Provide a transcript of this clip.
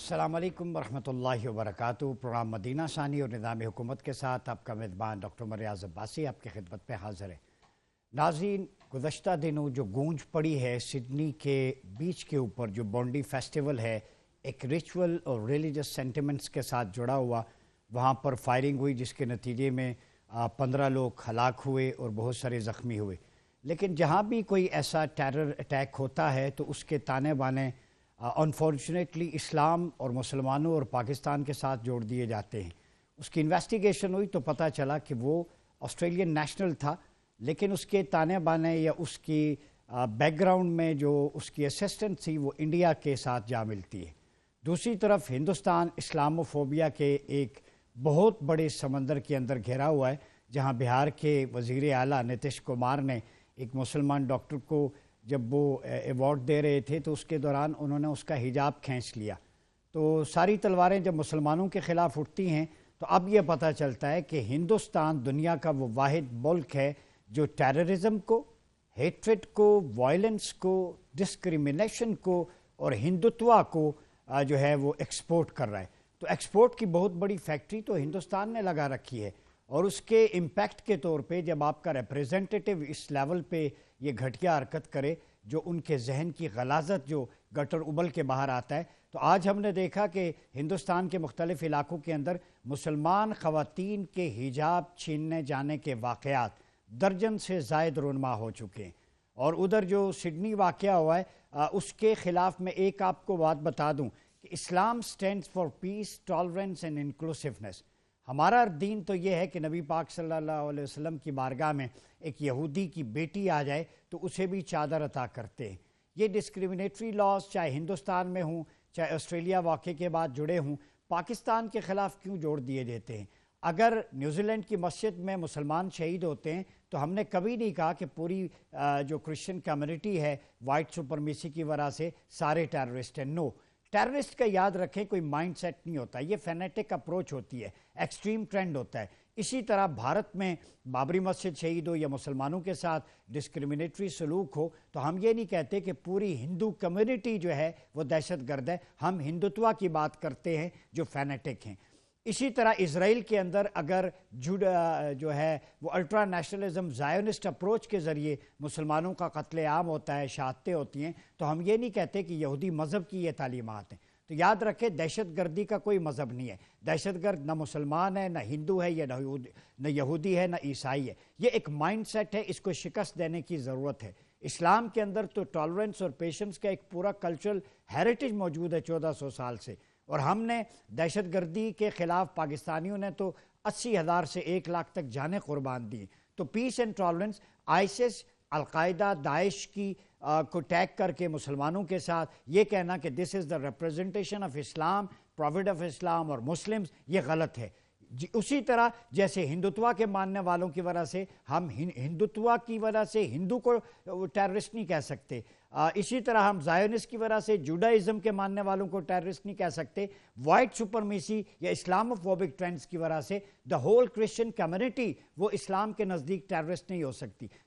अस्सलाम वालेकुम वरहमतुल्लाहि वबरकातुहू। प्रोग्राम मदीना सानी और निज़ाम हुकूमत के साथ आपका मेज़बान डॉक्टर मरियाज़ अब्बासी आपकी खिदमत में हाज़िर है। नाज़रीन, गुज़श्ता दिनों जो गूंज पड़ी है सिडनी के बीच के ऊपर, जो बॉन्डी फेस्टिवल है, एक रिचुअल और रिलीजियस सेंटिमेंट्स के साथ जुड़ा हुआ, वहाँ पर फायरिंग हुई जिसके नतीजे में 15 लोग हलाक हुए और बहुत सारे ज़ख्मी हुए। लेकिन जहाँ भी कोई ऐसा टेरर अटैक होता है तो उसके ताने बाने अनफॉर्चुनेटली इस्लाम और मुसलमानों और पाकिस्तान के साथ जोड़ दिए जाते हैं। उसकी इन्वेस्टिगेशन हुई तो पता चला कि वो ऑस्ट्रेलियन नेशनल था, लेकिन उसके ताने बाने या उसकी बैकग्राउंड में जो उसकी असिस्टेंट थी वो इंडिया के साथ जा मिलती है। दूसरी तरफ हिंदुस्तान इस्लामोफोबिया के एक बहुत बड़े समंदर के अंदर घिरा हुआ है, जहां बिहार के वज़ीर आला नीतीश कुमार ने एक मुसलमान डॉक्टर को जब वो अवार्ड दे रहे थे तो उसके दौरान उन्होंने उसका हिजाब खींच लिया। तो सारी तलवारें जब मुसलमानों के ख़िलाफ़ उठती हैं तो अब ये पता चलता है कि हिंदुस्तान दुनिया का वो वाहिद मुल्क है जो टेररिज्म को, हेट्रेड को, वायलेंस को, डिस्क्रिमिनेशन को और हिंदुत्व को जो है वो एक्सपोर्ट कर रहा है। तो एक्सपोर्ट की बहुत बड़ी फैक्ट्री तो हिंदुस्तान ने लगा रखी है, और उसके इम्पैक्ट के तौर पे जब आपका रिप्रेजेंटेटिव इस लेवल पे ये घटिया हरकत करे, जो उनके जहन की गलाजत जो गटर उबल के बाहर आता है, तो आज हमने देखा कि हिंदुस्तान के मुख्तलिफ इलाकों के अंदर मुसलमान ख़वातीन के हिजाब छीनने जाने के वाक़यात दर्जन से ज़ायद रुनमा हो चुके हैं। और उधर जो सिडनी वाक़या हुआ है उसके ख़िलाफ़ मैं एक आपको बात बता दूं कि Islam stands for peace, tolerance and inclusiveness. हमारा दीन तो ये है कि नबी पाक सल्लल्लाहु अलैहि वसल्लम की बारगाह में एक यहूदी की बेटी आ जाए तो उसे भी चादर अता करते हैं। ये डिस्क्रिमिनेटरी लॉज चाहे हिंदुस्तान में हूँ चाहे ऑस्ट्रेलिया वाक़े के बाद जुड़े हूँ, पाकिस्तान के ख़िलाफ़ क्यों जोड़ दिए देते हैं? अगर न्यूजीलैंड की मस्जिद में मुसलमान शहीद होते हैं तो हमने कभी नहीं कहा कि पूरी जो क्रिश्चियन कम्युनिटी है वाइट सुपरमेसी की वजह से सारे टेररिस्ट हैं। नो, टेररिस्ट का याद रखें कोई माइंड सेट नहीं होता, ये फेनेटिक अप्रोच होती है, एक्सट्रीम ट्रेंड होता है। इसी तरह भारत में बाबरी मस्जिद शहीद हो या मुसलमानों के साथ डिस्क्रिमिनेटरी सलूक हो तो हम ये नहीं कहते कि पूरी हिंदू कम्युनिटी जो है वो दहशतगर्द है, हम हिंदुत्व की बात करते हैं जो फेनेटिक हैं। इसी तरह इजराइल के अंदर अगर जो है वो अल्ट्रा नेशनलिज्म ज़ायोनिस्ट अप्रोच के ज़रिए मुसलमानों का कत्ले आम होता है, शहादतें होती हैं, तो हम ये नहीं कहते कि यहूदी मज़हब की ये तालीमात हैं। तो याद रखें, दहशतगर्दी का कोई मज़हब नहीं है। दहशतगर्द ना मुसलमान है, ना हिंदू है, या न यहूदी है, ना ईसाई है। ये एक माइंड सेट है, इसको शिकस्त देने की ज़रूरत है। इस्लाम के अंदर तो टॉलरेंस और पेशेंस का एक पूरा कल्चरल हेरिटेज मौजूद है 1400 साल से, और हमने दहशतगर्दी के ख़िलाफ़ पाकिस्तानियों ने तो 80,000 से 1 लाख तक जानें कुर्बान दी। तो peace and tolerance, ISIS, al Qaeda, Daesh की को टैग करके मुसलमानों के साथ ये कहना कि this is the representation of Islam, profit of Islam और मुस्लिम्स, ये गलत है। उसी तरह जैसे हिंदुत्व के मानने वालों की वजह से हम हिंदुत्व की वजह से हिंदू को टेररिस्ट नहीं कह सकते, इसी तरह हम ज़ायोनिस्ट की वजह से जुडाइज़म के मानने वालों को टेररिस्ट नहीं कह सकते। वाइट सुपरमेसी या इस्लामोफोबिक ट्रेंड्स की वजह से द होल क्रिश्चियन कम्युनिटी वो इस्लाम के नज़दीक टेररिस्ट नहीं हो सकती।